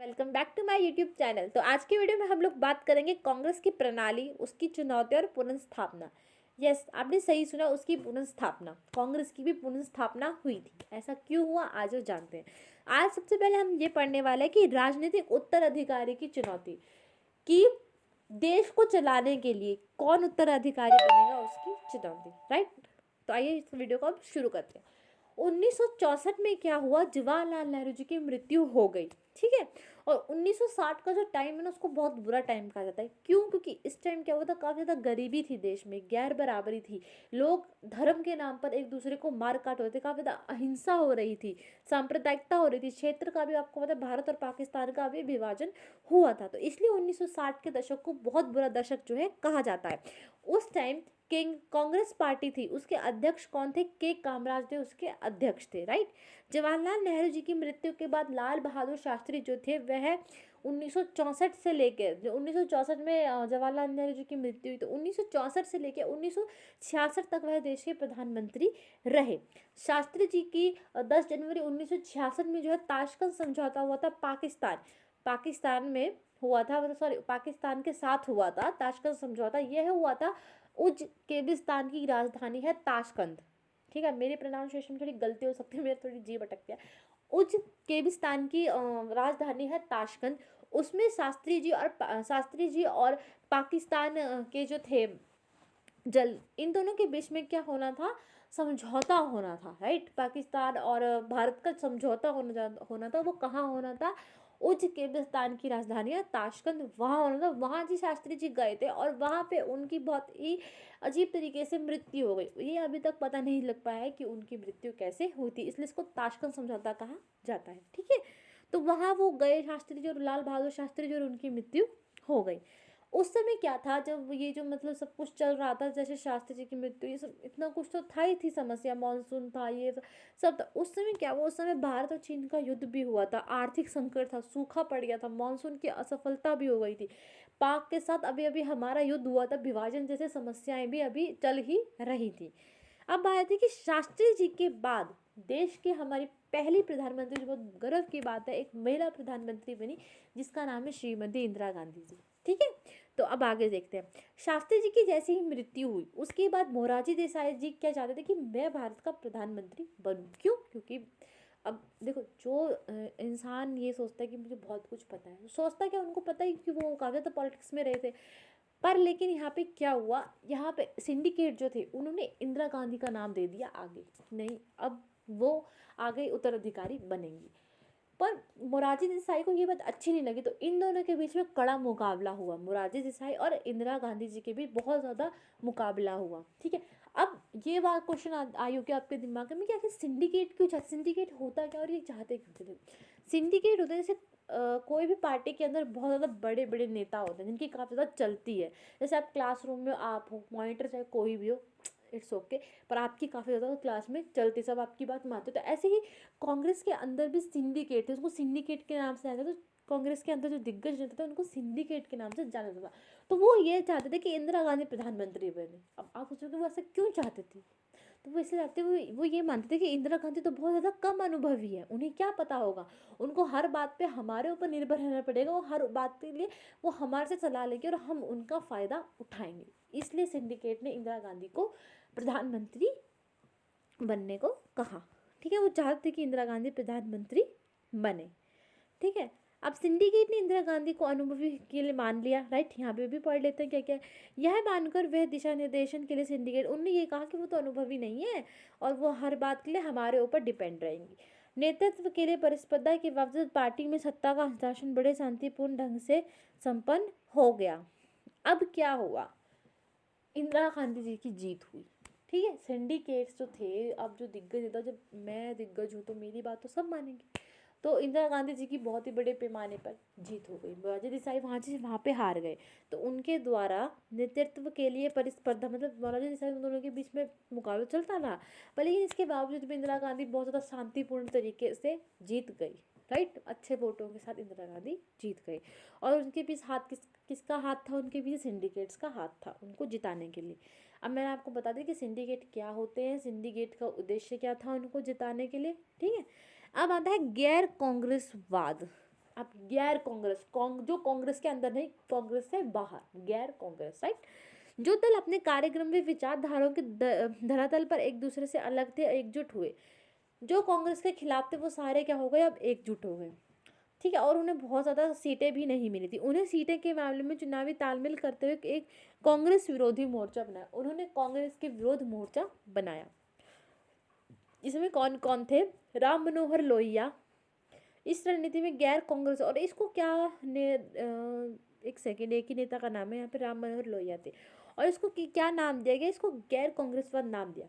Welcome back to my YouTube channel. तो आज की वीडियो में हम लोग बात करेंगे कांग्रेस की प्रणाली, उसकी चुनौती और पुनर्स्थापना। यस, आपने सही सुना, उसकी पुनर्स्थापना। कांग्रेस की भी पुनर्स्थापना हुई थी। ऐसा क्यों हुआ, आज वो जानते हैं। आज सबसे पहले हम ये पढ़ने वाले हैं कि राजनीतिक उत्तराधिकारी की चुनौती, कि देश को चलाने के लिए कौन उत्तराधिकारी बनेगा, उसकी चुनौती। राइट, तो आइए इस वीडियो को अब शुरू करते हैं। 1964 में क्या हुआ, जवाहरलाल नेहरू जी की मृत्यु हो गई। ठीक है, और 1960 का जो टाइम है ना, उसको बहुत बुरा टाइम कहा जाता है। क्यों? क्योंकि इस टाइम क्या हुआ था, काफ़ी ज़्यादा गरीबी थी देश में, गैर बराबरी थी, लोग धर्म के नाम पर एक दूसरे को मार काट होते थे, काफ़ी ज़्यादा अहिंसा हो रही थी, सांप्रदायिकता हो रही थी, क्षेत्र का भी आपको पता है, भारत और पाकिस्तान का भी विभाजन हुआ था। तो इसलिए 1960 के दशक को बहुत बुरा दशक जो है कहा जाता है। उस टाइम किंग कांग्रेस पार्टी थी, उसके अध्यक्ष कौन थे? के कामराज थे उसके अध्यक्ष थे। राइट, जवाहरलाल नेहरू जी की मृत्यु के बाद लाल बहादुर शास्त्री जो थे वह 1964 से लेकर, जो 1964 में जवाहरलाल नेहरू जी की मृत्यु हुई, तो 1964 से लेकर 1966 तक वह देश के प्रधानमंत्री रहे। शास्त्री जी की 10 जनवरी 1966 में जो है ताशकंद समझौता हुआ था पाकिस्तान में हुआ था, मतलब सॉरी, पाकिस्तान के साथ हुआ था ताशकंद समझौता। यह हुआ था उज्बेकिस्तान की राजधानी है ताशकंद। ठीक है, मेरे प्रोनाउंसिएशन में थोड़ी गलती हो सकती है, मेरी थोड़ी जी भटकती है। उज्बेकिस्तान की राजधानी है ताशकंद। उसमें शास्त्री जी और पाकिस्तान के जो थे इन दोनों के बीच में क्या होना था, समझौता होना था। राइट, पाकिस्तान और भारत का समझौता होना था। वो कहाँ होना था? उज्बेकिस्तान की राजधानी है ताशकंद, वहाँ होना था। वहाँ जी शास्त्री जी गए थे और वहाँ पे उनकी बहुत ही अजीब तरीके से मृत्यु हो गई। ये अभी तक पता नहीं लग पाया है कि उनकी मृत्यु कैसे हुई थी, इसलिए इसको ताशकंद समझौता कहा जाता है। ठीक है, तो वहाँ वो गए शास्त्री जी और लाल बहादुर शास्त्री जी, और उनकी मृत्यु हो गई। उस समय क्या था, जब ये जो मतलब सब कुछ चल रहा था, जैसे शास्त्री जी की मृत्यु, ये सब इतना कुछ तो था ही, थी समस्या, मानसून था, ये सब था। उस समय क्या हुआ, उस समय भारत और चीन का युद्ध भी हुआ था, आर्थिक संकट था, सूखा पड़ गया था, मानसून की असफलता भी हो गई थी, पाक के साथ अभी अभी हमारा युद्ध हुआ था, विभाजन जैसे समस्याएं भी अभी चल ही रही थी। अब बात है कि शास्त्री जी के बाद देश के हमारी पहली प्रधानमंत्री, जो बहुत गर्व की बात है, एक महिला प्रधानमंत्री बनी, जिसका नाम है श्रीमती इंदिरा गांधी जी। ठीक है, तो अब आगे देखते हैं। शास्त्री जी की जैसे ही मृत्यु हुई, उसके बाद मोरारजी देसाई जी क्या चाहते थे कि मैं भारत का प्रधानमंत्री बनूं। क्यों? क्योंकि अब देखो, जो इंसान ये सोचता है कि मुझे बहुत कुछ पता है, सोचता क्या, उनको पता ही, कि वो काफ़ी ज़्यादा पॉलिटिक्स में रहे थे। पर लेकिन यहाँ पे क्या हुआ, यहाँ पे सिंडिकेट जो थे, उन्होंने इंदिरा गांधी का नाम दे दिया आगे, नहीं अब वो आगे उत्तराधिकारी बनेंगी। पर मोरारजी देसाई को ये बात अच्छी नहीं लगी, तो इन दोनों के बीच में कड़ा मुकाबला हुआ, मोरारजी देसाई और इंदिरा गांधी जी के बीच बहुत ज़्यादा मुकाबला हुआ। ठीक है, अब ये बात क्वेश्चन आई हो क्या आपके दिमाग में, कि आखिर सिंडिकेट क्यों चाहते, सिंडिकेट होता क्या और ये चाहते क्यों थे? सिंडिकेट होते हैं जैसे कोई भी पार्टी के अंदर बहुत ज़्यादा बड़े बड़े नेता होते हैं जिनकी काफ़ी ज़्यादा चलती है। जैसे आप क्लासरूम में आप हो, मॉनिटर चाहे कोई भी हो, इट्स ओके, पर आपकी काफ़ी ज़्यादा क्लास में चलती, सब आपकी बात मानते। तो ऐसे ही कांग्रेस के अंदर भी सिंडिकेट थे, उसको सिंडिकेट के नाम से जाना जाता। तो कांग्रेस के अंदर जो दिग्गज नेता थे उनको सिंडिकेट के नाम से जाना जाता था। तो वो ये चाहते थे कि इंदिरा गांधी प्रधानमंत्री बने। अब आप सोचोगे वो ऐसा क्यों चाहते थे? तो वो इसलिए चाहते, वो ये मानते थे कि इंदिरा गांधी तो बहुत ज़्यादा कम अनुभवी है, उन्हें क्या पता होगा, उनको हर बात पे हमारे ऊपर निर्भर रहना पड़ेगा, वो हर बात के लिए वो हमारे से सलाह लेंगे और हम उनका फ़ायदा उठाएंगे। इसलिए सिंडिकेट ने इंदिरा गांधी को प्रधानमंत्री बनने को कहा। ठीक है, वो चाहते थे कि इंदिरा गांधी प्रधानमंत्री बने। ठीक है, अब सिंडिकेट ने इंदिरा गांधी को अनुभवी के लिए मान लिया। राइट, यहाँ पे भी पढ़ लेते हैं क्या क्या है। यह मानकर वह दिशा निर्देशन के लिए सिंडिकेट, उन्होंने ये कहा कि वो तो अनुभवी नहीं है और वो हर बात के लिए हमारे ऊपर डिपेंड रहेंगी। नेतृत्व के लिए प्रतिस्पर्धा के बावजूद पार्टी में सत्ता का हस्तांतरण बड़े शांतिपूर्ण ढंग से संपन्न हो गया। अब क्या हुआ, इंदिरा गांधी जी की जीत हुई। ठीक है, सिंडिकेट्स जो थे, अब जो दिग्गज नेता, जब मैं दिग्गज हूँ तो मेरी बात तो सब मानेंगे, तो इंदिरा गांधी जी की बहुत ही बड़े पैमाने पर जीत हो गई। मोरारजी देसाई वहाँ पे हार गए, तो उनके द्वारा नेतृत्व के लिए प्रतिस्पर्धा, मतलब मोरारजी देसाई उन दोनों के बीच में मुकाबला चलता रहा, पर लेकिन इसके बावजूद भी इंदिरा गांधी बहुत ज़्यादा शांतिपूर्ण तरीके से जीत गई। राइट, अच्छे वोटों के साथ इंदिरा गांधी जीत गई। और उनके पीछे किसका हाथ था? उनके पीछे सिंडिकेट्स का हाथ था उनको जिताने के लिए। अब मैंने आपको बता दी कि सिंडिकेट क्या होते हैं, सिंडिकेट का उद्देश्य क्या था उनको जिताने के लिए। ठीक है, अब आता है गैर कांग्रेसवाद। आप गैर कांग्रेस, जो कांग्रेस के अंदर नहीं, कांग्रेस से बाहर, गैर कांग्रेस, राइट। जो दल अपने कार्यक्रम में विचारधाराओं के धरातल पर एक दूसरे से अलग थे, एकजुट हुए। जो कांग्रेस के खिलाफ थे वो सारे क्या हो गए, अब एकजुट हो गए, ठीक है। और उन्हें बहुत ज़्यादा सीटें भी नहीं मिली थी। उन्हें सीटें के मामले में चुनावी तालमेल करते हुए एक कांग्रेस विरोधी मोर्चा बनाया। उन्होंने कांग्रेस के विरोध मोर्चा बनाया। इसमें कौन कौन थे? राम मनोहर लोहिया। इस रणनीति में गैर कांग्रेस, और इसको क्या एक सेकेंड, एक ही नेता का नाम है यहाँ पे, राम मनोहर लोहिया थे। और इसको क्या नाम दिया गया? इसको गैर कांग्रेसवाद नाम दिया।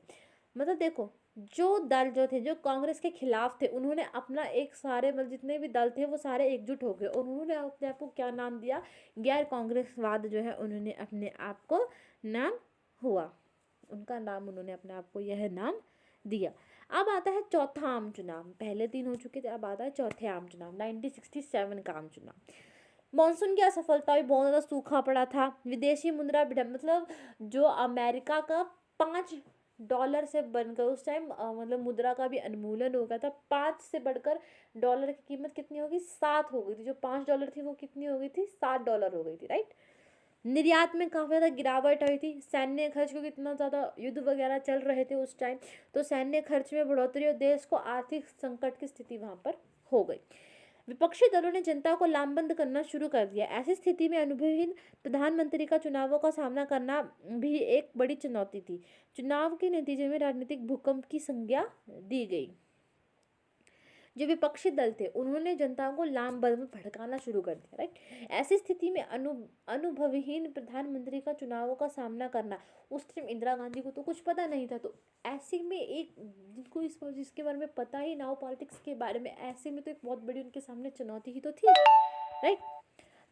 मतलब देखो, जो दल जो थे, जो कांग्रेस के खिलाफ थे, उन्होंने अपना एक सारे, मतलब जितने भी दल थे वो सारे एकजुट हो गए, और उन्होंने अपने आप को क्या नाम दिया? गैर कांग्रेसवाद जो है उन्होंने अपने आप को नाम हुआ, उनका नाम, उन्होंने अपने आप को यह नाम दिया। अब आता है चौथा आम चुनाव। पहले 3 हो चुके थे, अब आता है चौथे आम चुनाव, 1967 का आम चुनाव। मॉनसून की असफलता भी, बहुत ज़्यादा सूखा पड़ा था। विदेशी मुद्रा विडंबना, मतलब जो अमेरिका का $5 से बनकर उस टाइम मतलब मुद्रा का भी उन्मूलन हो गया था। 5 से बढ़कर डॉलर की कीमत कितनी होगी? 7 हो गई थी। जो $5 थी वो कितनी हो गई थी? $7 हो गई थी, राइट। निर्यात में काफ़ी ज़्यादा गिरावट आई थी। सैन्य खर्च, क्योंकि इतना ज़्यादा युद्ध वगैरह चल रहे थे उस टाइम, तो सैन्य खर्च में बढ़ोतरी और देश को आर्थिक संकट की स्थिति वहाँ पर हो गई। विपक्षी दलों ने जनता को लामबंद करना शुरू कर दिया। ऐसी स्थिति में अनुभवहीन प्रधानमंत्री का चुनावों का सामना करना भी एक बड़ी चुनौती थी। चुनाव के नतीजे में राजनीतिक भूकंप की संज्ञा दी गई। जो विपक्षी दल थे उन्होंने जनता को लामबंद में भड़काना शुरू कर दिया, राइट। ऐसी स्थिति में अनुभवहीन प्रधानमंत्री का चुनावों का सामना करना, उस टाइम इंदिरा गांधी को तो कुछ पता नहीं था, तो ऐसे में एक जिनको जिसके बारे में पता ही ना हो पॉलिटिक्स के बारे में, ऐसे में तो एक बहुत बड़ी उनके सामने चुनौती ही तो थी, राइट।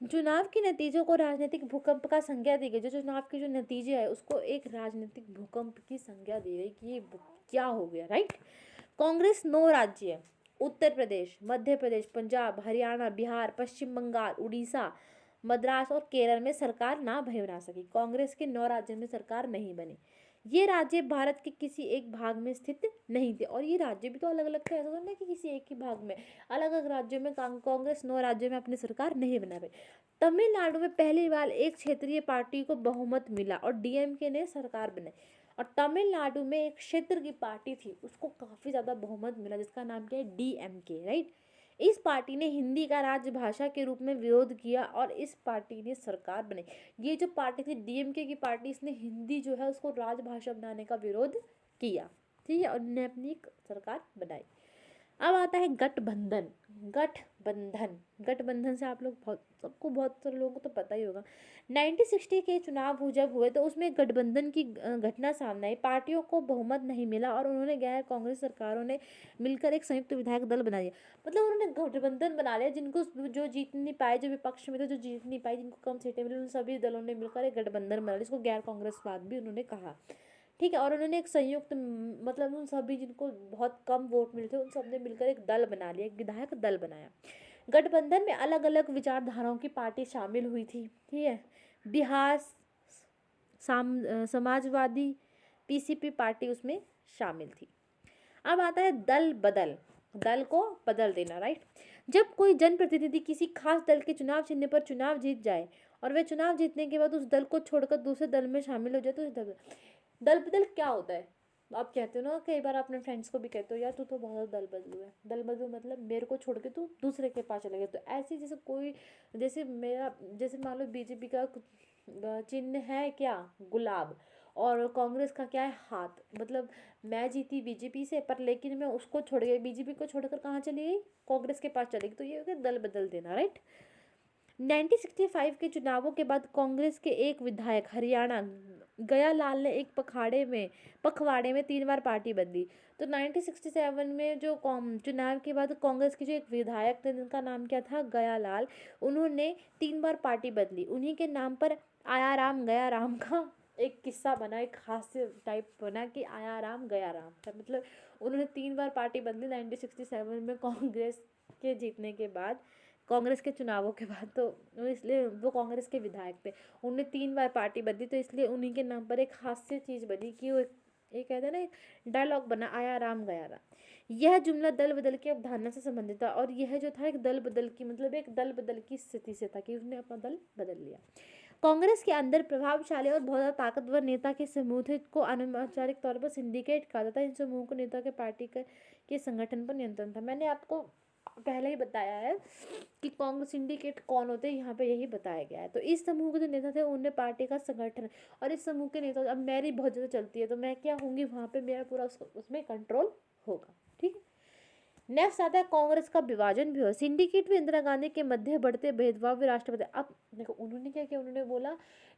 चुनाव के नतीजों को राजनीतिक भूकंप का संज्ञा दी गई। जो चुनाव के जो नतीजे है उसको एक राजनीतिक भूकंप की संज्ञा दी गई कि ये क्या हो गया, राइट। कांग्रेस 9 राज्य, उत्तर प्रदेश, मध्य प्रदेश, पंजाब, हरियाणा, बिहार, पश्चिम बंगाल, उड़ीसा, मद्रास और केरल में सरकार ना बना सकी। कांग्रेस के 9 राज्यों में सरकार नहीं बनी। ये राज्य भारत के किसी एक भाग में स्थित नहीं थे, और ये राज्य भी तो अलग अलग थे, ऐसा नहीं कि किसी एक ही भाग में, अलग अलग राज्यों में कांग्रेस 9 राज्यों में अपनी सरकार नहीं बना पाई। तमिलनाडु में पहली बार एक क्षेत्रीय पार्टी को बहुमत मिला और डीएमके ने सरकार बनाई। और तमिलनाडु में एक क्षेत्र की पार्टी थी, उसको काफ़ी ज़्यादा बहुमत मिला, जिसका नाम क्या है? DMK, right. इस पार्टी ने हिंदी का राजभाषा के रूप में विरोध किया और इस पार्टी ने सरकार बनाई। ये जो पार्टी थी डीएमके की पार्टी, इसने हिंदी जो है उसको राजभाषा बनाने का विरोध किया, ठीक है, और इन्हें अपनी एक सरकार बनाई। अब आता है गठबंधन। गठबंधन से आप लोग बहुत सारे लोगों को तो पता ही होगा। 1960 के चुनाव जब हुए तो उसमें गठबंधन की घटना सामने आई। पार्टियों को बहुमत नहीं मिला और उन्होंने गैर कांग्रेस सरकारों ने मिलकर एक संयुक्त विधायक दल बना दिया। मतलब उन्होंने गठबंधन बना लिया, जिनको जो जीत नहीं पाए, जो विपक्ष में थे जो जीत नहीं पाए, जिनको कम सीटें मिली, उन सभी दलों ने मिलकर एक गठबंधन बना लिया, जिसको गैर कांग्रेसवाद भी उन्होंने कहा, ठीक है। और उन्होंने एक संयुक्त, मतलब उन सभी जिनको बहुत कम वोट मिले थे उन सब ने मिलकर एक दल बना लिया, एक विधायक दल बनाया। गठबंधन में अलग अलग विचारधाराओं की पार्टी शामिल हुई थी, ठीक है। बिहार समाजवादी पीसीपी पार्टी उसमें शामिल थी। अब आता है दल को बदल देना, राइट। जब कोई जनप्रतिनिधि किसी खास दल के चुनाव चिन्ह पर चुनाव जीत जाए और वे चुनाव जीतने के बाद उस दल को छोड़कर दूसरे दल में शामिल हो जाए तो दल बदल क्या होता है? आप कहते हो ना, कई बार अपने फ्रेंड्स को भी कहते हो यार तू तो बहुत दल बदलू है। दल बदलू मतलब मेरे को छोड़ के तू दूसरे के पास चले गए। तो ऐसे जैसे कोई, जैसे मान लो बीजेपी का चिन्ह है क्या? गुलाब, और कांग्रेस का क्या है? हाथ। मतलब मैं जीती बीजेपी से, पर लेकिन मैं उसको छोड़ गई, बीजेपी को छोड़कर कहाँ चली गई? कांग्रेस के पास चली गई। तो ये हो गया दल बदल देना, राइट। 1965 के चुनावों के बाद कांग्रेस के एक विधायक हरियाणा गयालाल ने एक पखवाड़े में 3 बार पार्टी बदली। तो 1967 में जो चुनाव के बाद कांग्रेस के जो एक विधायक थे जिनका नाम क्या था? गयालाल, उन्होंने 3 बार पार्टी बदली। उन्हीं के नाम पर आया राम गया राम का एक किस्सा बना, एक हास्य टाइप बना कि आया राम गया राम। मतलब उन्होंने 3 बार पार्टी बदली 1967 में कांग्रेस के जीतने के बाद, कांग्रेस के चुनावों के बाद। तो इसलिए वो कांग्रेस के विधायक थे, उन्होंने 3 बार पार्टी बदली, तो इसलिए उन्हीं के नाम पर एक हास्य चीज़ बनी कि वो एक कहते हैं ना, एक डायलॉग बना, आया राम गया राम। यह जुमला दल बदल की अवधारणा से संबंधित था, और यह जो था एक दल बदल की मतलब एक दल बदल की स्थिति से था कि उसने अपना दल बदल लिया। कांग्रेस के अंदर प्रभावशाली और बहुत ज़्यादा ताकतवर नेता के समूह थे को अनौपचारिक तौर पर सिंडिकेट कहा जाता है। इन समूह को नेता के पार्टी के संगठन पर नियंत्रण था। मैंने आपको पहले ही बताया है कि कांग्रेस सिंडिकेट कौन होते हैं, यहाँ पे यही बताया गया है। तो इस समूह के जो नेता थे उन्हें पार्टी का संगठन, और इस समूह के नेता अब मेरी बहुत ज़्यादा चलती है तो मैं क्या होंगी वहाँ पे, मेरा पूरा उसमें कंट्रोल होगा। ठीक है, नेक्स्ट आता है कांग्रेस का विभाजन भी हुआ। सिंडिकेट में इंदिरा गांधी के मध्य बढ़ते भेदभाव भी राष्ट्रपति, अब देखो उन्होंने क्या किया, उन्होंने बोला,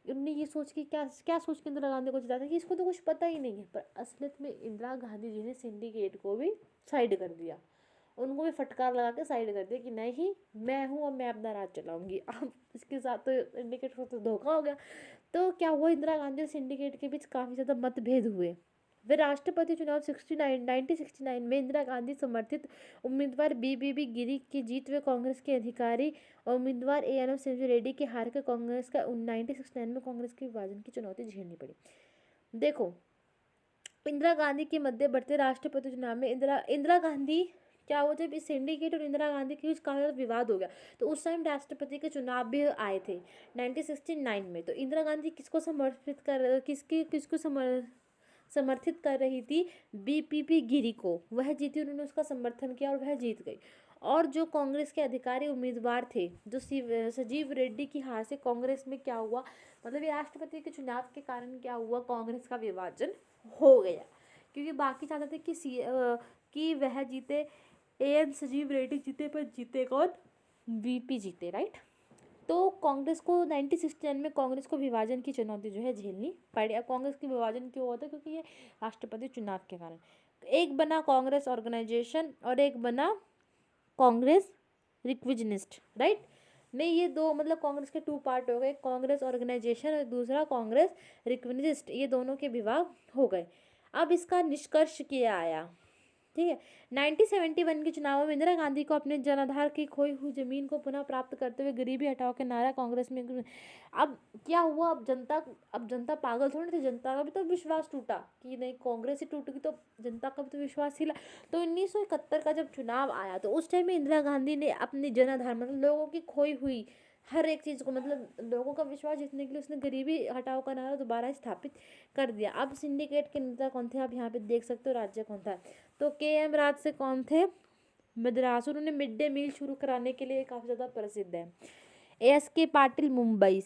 उन्होंने ये सोच के क्या क्या सोच के इंदिरा गांधी को जिताया था कि इसको तो कुछ पता ही नहीं है, पर असलियत में इंदिरा गांधी जी ने सिंडिकेट को भी साइड कर दिया, उनको भी फटकार लगा के साइड कर दिया कि नहीं मैं हूँ और मैं अपना राज चलाऊंगी। अब इसके साथ तो सिंडिकेट को तो धोखा हो गया। तो क्या हुआ, इंदिरा गांधी और सिंडिकेट के बीच काफ़ी ज़्यादा मतभेद हुए। वे राष्ट्रपति चुनाव 1969 में इंदिरा गांधी समर्थित उम्मीदवार बीबीबी गिरी की जीत व कांग्रेस के अधिकारी और उम्मीदवार एएनएम सिंह रेड्डी के हार के कांग्रेस का 1969 में कांग्रेस के विभाजन की चुनौती झेलनी पड़ी। देखो, इंदिरा गांधी के मध्य बढ़ते राष्ट्रपति चुनाव में इंदिरा गांधी क्या हुआ, जब इस सिंडिकेट और इंदिरा गांधी के बीच काफी ज्यादा विवाद हो गया तो उस टाइम राष्ट्रपति के चुनाव भी आए थे 1969 में। तो इंदिरा गांधी किसको समर्पित कर किसकी किसको समर्थित कर रही थी, बीपीपी गिरी को, वह जीती, उन्होंने उसका समर्थन किया और वह जीत गई। और जो कांग्रेस के अधिकारी उम्मीदवार थे जो सजीव रेड्डी की हार से कांग्रेस में क्या हुआ, मतलब ये राष्ट्रपति के चुनाव के कारण क्या हुआ, कांग्रेस का विभाजन हो गया, क्योंकि बाकी चाहते थे कि वह जीते, एएन सजीव रेड्डी जीते, पर जीते कौन, वीपी जीते, राइट। तो कांग्रेस को 1969 में कांग्रेस को विभाजन की चुनौती जो है झेलनी पड़ी। अब कांग्रेस की विभाजन क्यों हुआ था, क्योंकि ये राष्ट्रपति चुनाव के कारण। एक बना कांग्रेस ऑर्गेनाइजेशन और एक बना कांग्रेस रिक्विजनिस्ट, राइट। नहीं, ये दो मतलब कांग्रेस के टू पार्ट हो गए, कांग्रेस ऑर्गेनाइजेशन और दूसरा कांग्रेस रिक्विजनिस्ट, ये दोनों के विभाग हो गए। अब इसका निष्कर्ष क्या आया, ठीक है। 1971 के चुनाव में इंदिरा गांधी को अपने जनाधार की खोई हुई जमीन को पुनः प्राप्त करते हुए गरीबी हटाओ के नारा कांग्रेस में। अब क्या हुआ, अब जनता पागल थोड़ी थी, जनता का भी तो विश्वास टूटा कि नहीं कांग्रेस ही टूटेगी तो जनता का भी तो विश्वास हिला। तो 1971 का जब चुनाव आया तो उस टाइम में इंदिरा गांधी ने अपनी जनाधार मतलब लोगों की खोई हुई हर एक चीज़ को मतलब लोगों का विश्वास जीतने के लिए उसने गरीबी हटाओ का नारा दोबारा स्थापित कर दिया। अब सिंडिकेट के नेता कौन थे, आप यहाँ पे देख सकते हो राज्य कौन था। तो के.एम. राज से कौन थे, मद्रास, उन्होंने मिड डे मील शुरू कराने के लिए काफ़ी ज़्यादा प्रसिद्ध है। एस.के. पाटिल मुंबई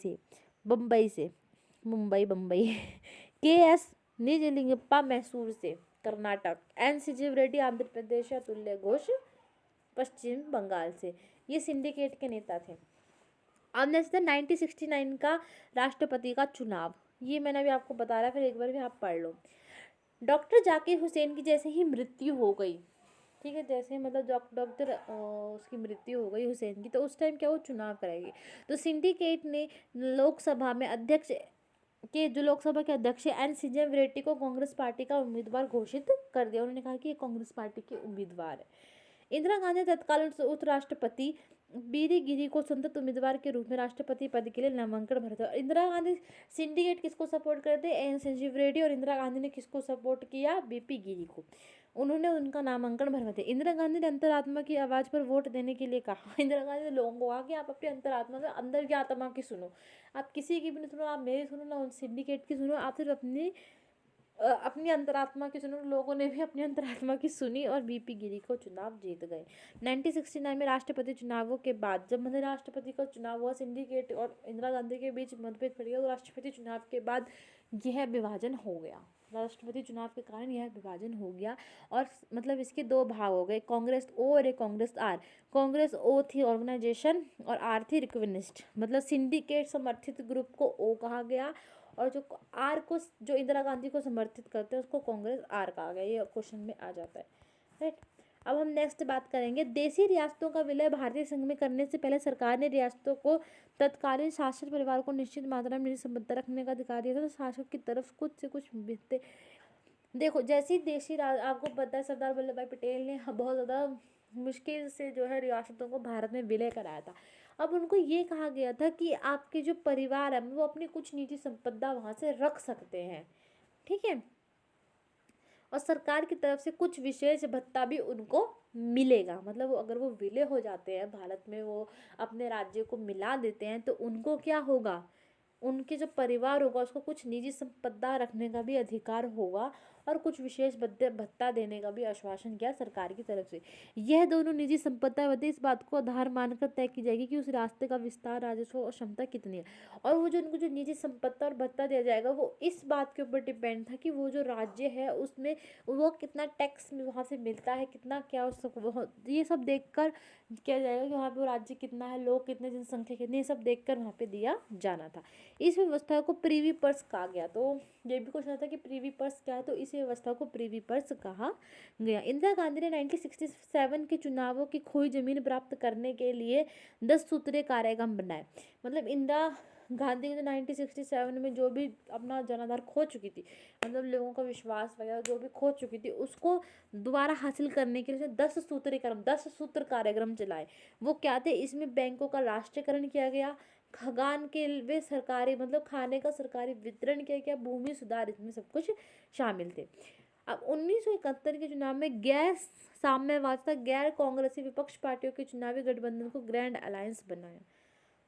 के.एस. निजलिंगप्पा मैसूर से कर्नाटक, एन सजीव रेड्डी आंध्र प्रदेश, अतुल्य घोष पश्चिम बंगाल से, ये सिंडिकेट के नेता थे। अब नेक्स्ट है 1969 का राष्ट्रपति का चुनाव, ये मैंने अभी आपको बता रहा, फिर एक बार भी आप पढ़ लो। डॉक्टर जाकिर हुसैन की जैसे ही मृत्यु हो गई, ठीक है, जैसे मतलब डॉक्टर उसकी मृत्यु हो गई हुसैन की, तो उस टाइम क्या वो चुनाव कराएगी। तो सिंडिकेट ने लोकसभा में अध्यक्ष के जो लोकसभा के अध्यक्ष एन सिंजम रेड्डी को कांग्रेस पार्टी का उम्मीदवार घोषित कर दिया। उन्होंने कहा कि ये कांग्रेस पार्टी के उम्मीदवार है। इंदिरा गांधी तत्कालीन उप राष्ट्रपति बीरी गिरी को संसद उम्मीदवार के रूप में राष्ट्रपति पद के लिए नामांकन भरा था। इंदिरा गांधी सिंडिकेट किसको सपोर्ट करते, एन संजीव रेड्डी, और इंदिरा गांधी ने किसको सपोर्ट किया, बीपी गिरी को। उन्होंने उनका नामांकन भरवा दिया। इंदिरा गांधी ने अंतरात्मा की आवाज़ पर वोट देने के लिए कहा। इंदिरा गांधी ने लोगों को कहा कि आप अपनी अंतरात्मा से अंदर की आत्मा की सुनो, आप किसी की भी नहीं सुनो, आप मेरी सुनो ना उन सिंडिकेट की सुनो, आप सिर्फ अपनी अंतरात्मा की सुनो। लोगों ने भी अपनी अंतरात्मा की सुनी और बीपी गिरी को चुनाव जीत गए। 1969 में राष्ट्रपति चुनावों के बाद जब मतलब राष्ट्रपति का चुनाव हुआ, सिंडिकेट और इंदिरा गांधी के बीच मतभेद पड़ गया, तो राष्ट्रपति चुनाव के बाद यह विभाजन हो गया। राष्ट्रपति चुनाव के कारण यह विभाजन हो गया और मतलब इसके दो भाग हो गए, कांग्रेस ओ और एक कांग्रेस आर। कांग्रेस ओ थी ऑर्गेनाइजेशन और आर थी रिक्विनिस्ट, मतलब सिंडिकेट समर्थित ग्रुप को ओ कहा गया और जो आर को जो इंदिरा गांधी को समर्थित करते हैं उसको कांग्रेस आर कहा गया। ये क्वेश्चन में आ जाता है, राइट। अब हम नेक्स्ट बात करेंगे, देशी रियासतों का विलय भारतीय संघ में करने से पहले सरकार ने रियासतों को तत्कालीन शासक परिवार को निश्चित मात्रा में संबद्ध रखने का अधिकार दिया था। तो शासक की तरफ कुछ से कुछ बीतते, देखो जैसी आपको पता है सरदार वल्लभ भाई पटेल ने बहुत ज़्यादा मुश्किल से जो है रियासतों को भारत में विलय कराया था। अब उनको ये कहा गया था कि आपके जो परिवार है वो अपनी कुछ निजी संपदा वहाँ से रख सकते हैं, ठीक है। और सरकार की तरफ से कुछ विशेष भत्ता भी उनको मिलेगा। मतलब अगर वो विलय हो जाते हैं भारत में, वो अपने राज्य को मिला देते हैं, तो उनको क्या होगा, उनके जो परिवार होगा उसको कुछ निजी संपदा रखने का भी अधिकार होगा और कुछ विशेष भत्ता देने का भी आश्वासन किया सरकार की तरफ से। यह दोनों निजी संपदा भत्ते इस बात को आधार मानकर तय की जाएगी कि उस रास्ते का विस्तार, राजस्व और क्षमता कितनी है। और वो जो उनको जो निजी संपदा और भत्ता दिया जाएगा वो इस बात के ऊपर डिपेंड था कि वो जो राज्य है उसमें वो कितना टैक्स वहाँ से मिलता है, कितना क्या उस सब, ये सब देखकर किया जाएगा कि वहाँ पे वो राज्य कितना है, लोग कितने, जनसंख्या कितनी, ये सब देखकर वहाँ पे दिया जाना था। इस व्यवस्था को प्रीवी पर्स कहा गया। तो ये भी क्वेश्चन था कि प्रीवी पर्स क्या है, तो इस व्यवस्था को प्रीवी पर्स कहा गया। इंदिरा गांधी ने 1967 के चुनावों की खोई जमीन प्राप्त करने के लिए 10 सूत्रीय कार्यक्रम बनाए। मतलब इंदिरा गांधी ने 1967 में जो भी अपना जनाधार खो चुकी थी, मतलब लोगों का विश्वास वगैरह जो भी खो चुकी थी, उसको दोबारा हासिल करने के लिए 10 सूत्र कार्यक्रम चलाए। वो क्या थे, इसमें बैंकों का राष्ट्रीयकरण किया गया, खगान के वे सरकारी मतलब खाने का सरकारी वितरण किया गया, भूमि सुधार, इसमें सब कुछ शामिल थे। अब 1971 के चुनाव में गैर साम्यवादिता गैर कांग्रेसी विपक्ष पार्टियों के चुनावी गठबंधन को ग्रैंड अलायंस बनाया।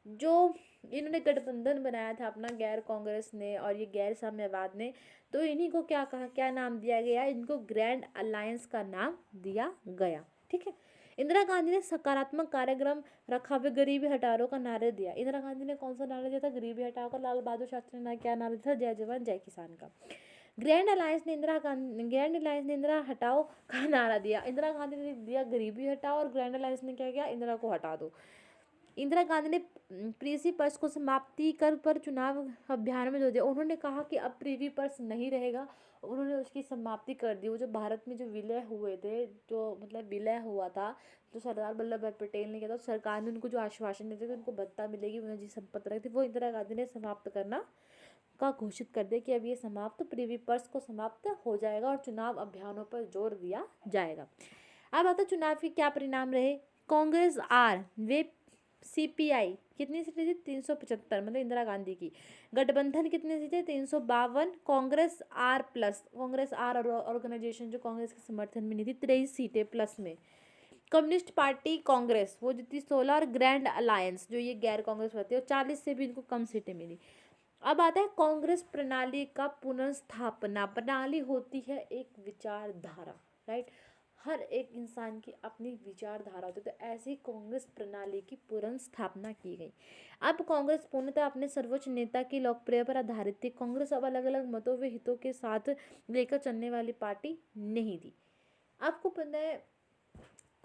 जो इन्होंने गठबंधन बनाया था अपना, गैर कांग्रेस ने और ये गैर साम्यवाद ने, तो इन्हीं को क्या कहा, क्या नाम दिया गया, इनको ग्रैंड अलायंस का नाम दिया गया। ठीक है। इंदिरा गांधी ने सकारात्मक कार्यक्रम रखा हुए गरीबी हटाओ का नारा दिया। इंदिरा गांधी ने कौन सा नारा दिया था, गरीबी हटाओ का। लाल बहादुर शास्त्री ने क्या नारा दिया था, जय जवान जय किसान का। ग्रैंड अलायंस ने इंदिरा हटाओ का नारा दिया। इंदिरा गांधी ने दिया गरीबी हटाओ और ग्रैंड अलायंस ने क्या किया, इंदिरा को हटा दो। इंदिरा गांधी ने प्रीवी पर्स को समाप्ति कर पर चुनाव अभियान में जोर दिया। उन्होंने कहा कि अब प्रीवी पर्स नहीं रहेगा, उन्होंने उसकी समाप्ति कर दी। वो जो भारत में जो विलय हुए थे, जो मतलब विलय हुआ था, जो सरदार वल्लभ भाई पटेल ने किया था, तो सरकार ने उनको जो आश्वासन दिए थे कि उनको भत्ता मिलेगी, उन्हें जिस संपत्ति रखी थी, वो इंदिरा गांधी ने समाप्त करना का घोषित कर दिया कि अब ये समाप्त, प्रीवी पर्स को समाप्त हो जाएगा और चुनाव अभियानों पर जोर दिया जाएगा। अब आता चुनाव के क्या परिणाम रहे। कांग्रेस आर वे सीपीआई कितनी सीटें थी, 375, मतलब इंदिरा गांधी की। गठबंधन कितने सीटें, 352। Congress R plus, Congress R organisation जो कांग्रेस के समर्थन में नहीं थी, 23 सीटें प्लस में। कम्युनिस्ट पार्टी कांग्रेस वो जीती 16, और ग्रैंड अलायंस जो ये गैर कांग्रेस होती है, 40 से भी इनको कम सीटें मिली। अब आता है कांग्रेस प्रणाली का पुनर्स्थापना। प्रणाली होती है एक विचारधारा, राइट। हर एक इंसान की अपनी विचारधारा होती है, तो ऐसी कांग्रेस प्रणाली की पुनर्स्थापना की गई। अब कांग्रेस पूर्णतः अपने सर्वोच्च नेता की लोकप्रियता पर आधारित थी। कांग्रेस अब अलग अलग मतों व हितों के साथ लेकर चलने वाली पार्टी नहीं थी। आपको पता है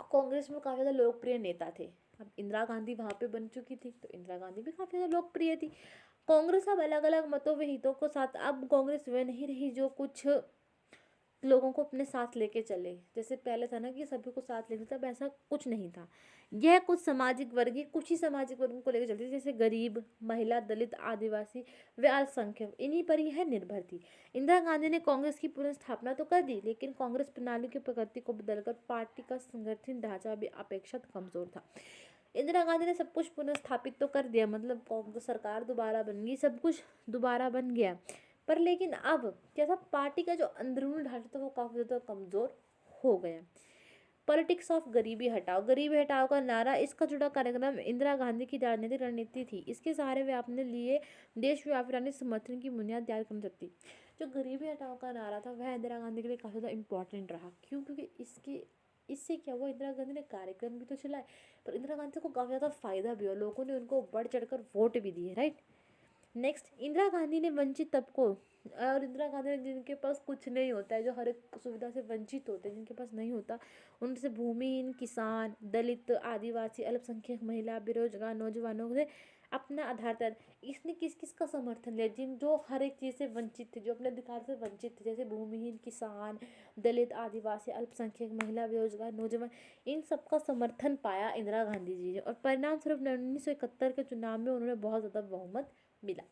कांग्रेस में काफ़ी ज़्यादा लोकप्रिय नेता थे। अब इंदिरा गांधी वहाँ पे बन चुकी थी, तो इंदिरा गांधी भी काफ़ी ज़्यादा लोकप्रिय थी। कांग्रेस अब अलग अलग मतों व हितों को साथ, अब कांग्रेस वह नहीं रही जो कुछ लोगों को अपने साथ लेके चले। जैसे पहले था ना कि सभी को साथ लेके, तब ऐसा कुछ नहीं था। यह कुछ सामाजिक वर्ग ही कुछ ही सामाजिक वर्ग को लेकर चलती थी, जैसे गरीब, महिला, दलित, आदिवासी व अल्पसंख्यक, इन्हीं पर यह निर्भर थी। इंदिरा गांधी ने कांग्रेस की पुनर्स्थापना तो कर दी, लेकिन कांग्रेस प्रणाली की प्रकृति को बदलकर पार्टी का संगठन ढांचा भी अपेक्षाकृत कमजोर था। इंदिरा गांधी ने सब कुछ पुनर्स्थापित तो कर दिया, मतलब कांग्रेस सरकार दोबारा बन गई, सब कुछ दोबारा बन गया, पर लेकिन अब क्या था, पार्टी का जो अंदरूनी ढांचा था वो काफ़ी ज़्यादा कमज़ोर हो गया। पॉलिटिक्स ऑफ गरीबी हटाओ का नारा, इसका जुड़ा कार्यक्रम इंदिरा गांधी की राजनीतिक रणनीति थी। इसके सहारे वे अपने लिए देशव्यापी राजनीतिक समर्थन की बुनियाद तैयार करना सकती। जो गरीबी हटाओ का नारा था वह इंदिरा गांधी के लिए काफ़ी ज़्यादा इंपॉर्टेंट रहा। क्यों? क्योंकि इससे क्या हुआ, इंदिरा गांधी ने कार्यक्रम भी तो चलाए, पर इंदिरा गांधी को काफ़ी ज़्यादा फायदा भी हुआ, लोगों ने उनको बढ़ चढ़कर वोट भी दिए, राइट। नेक्स्ट, इंदिरा गांधी ने वंचित तबकों, और इंदिरा गांधी जिनके पास कुछ नहीं होता है, जो हर एक सुविधा से वंचित होते हैं, जिनके पास नहीं होता, उनसे भूमिहीन, किसान, दलित, आदिवासी, अल्पसंख्यक, महिला, बेरोजगार, नौजवानों से अपना आधार तय। इसने किस किस का समर्थन लिया, जिन जो हर एक चीज़ से वंचित थे, जो अपने अधिकार से वंचित थे, जैसे भूमिहीन, किसान, दलित, आदिवासी, अल्पसंख्यक, महिला, बेरोजगार, नौजवान, इन सबका समर्थन पाया इंदिरा गांधी जी ने, और परिणाम स्वरूप 1971 के चुनाव में उन्होंने बहुत ज़्यादा बहुमत मिला।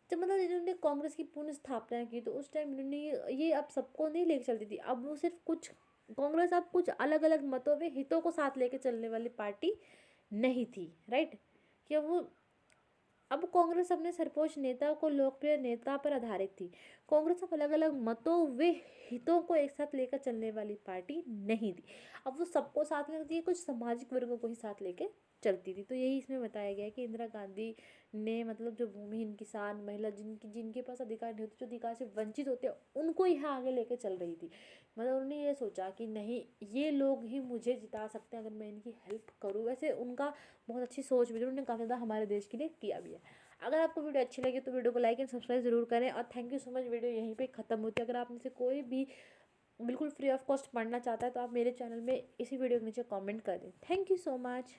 जब मतलब इन्होंने कांग्रेस की पूर्ण स्थापना की, तो उस टाइम इन्होंने ये अब सबको नहीं लेके चलती थी, अब वो सिर्फ कुछ, कांग्रेस अब कुछ अलग अलग मतों में हितों को साथ लेके चलने वाली पार्टी नहीं थी, राइट। क्या वो अब कांग्रेस अपने सर्वोच्च नेता को लोकप्रिय नेता पर आधारित थी। कांग्रेस अब अलग अलग मतों व हितों को एक साथ लेकर चलने वाली पार्टी नहीं थी। अब वो सबको साथ में रखती है, कुछ सामाजिक वर्गों को ही साथ लेके चलती थी। तो यही इसमें बताया गया है कि इंदिरा गांधी ने मतलब जो भूमिहीन किसान महिला जिनकी जिनके पास अधिकार नहीं होते, जो अधिकार से वंचित होते हैं, उनको यहाँ आगे लेके चल रही थी। मतलब उन्होंने ये सोचा कि नहीं, ये लोग ही मुझे जिता सकते हैं अगर मैं इनकी हेल्प करूँ। वैसे उनका बहुत अच्छी सोच भी थी, उन्होंने काफ़ी ज़्यादा हमारे देश के लिए किया भी है। अगर आपको वीडियो अच्छी लगी तो वीडियो को लाइक एंड सब्सक्राइब जरूर करें, और thank you so much. Video यहीं पे ख़त्म होती है। अगर आप में से कोई भी बिल्कुल फ्री ऑफ कॉस्ट पढ़ना चाहता है तो आप मेरे चैनल में इसी वीडियो के नीचे कमेंट कर दें। Thank you so much.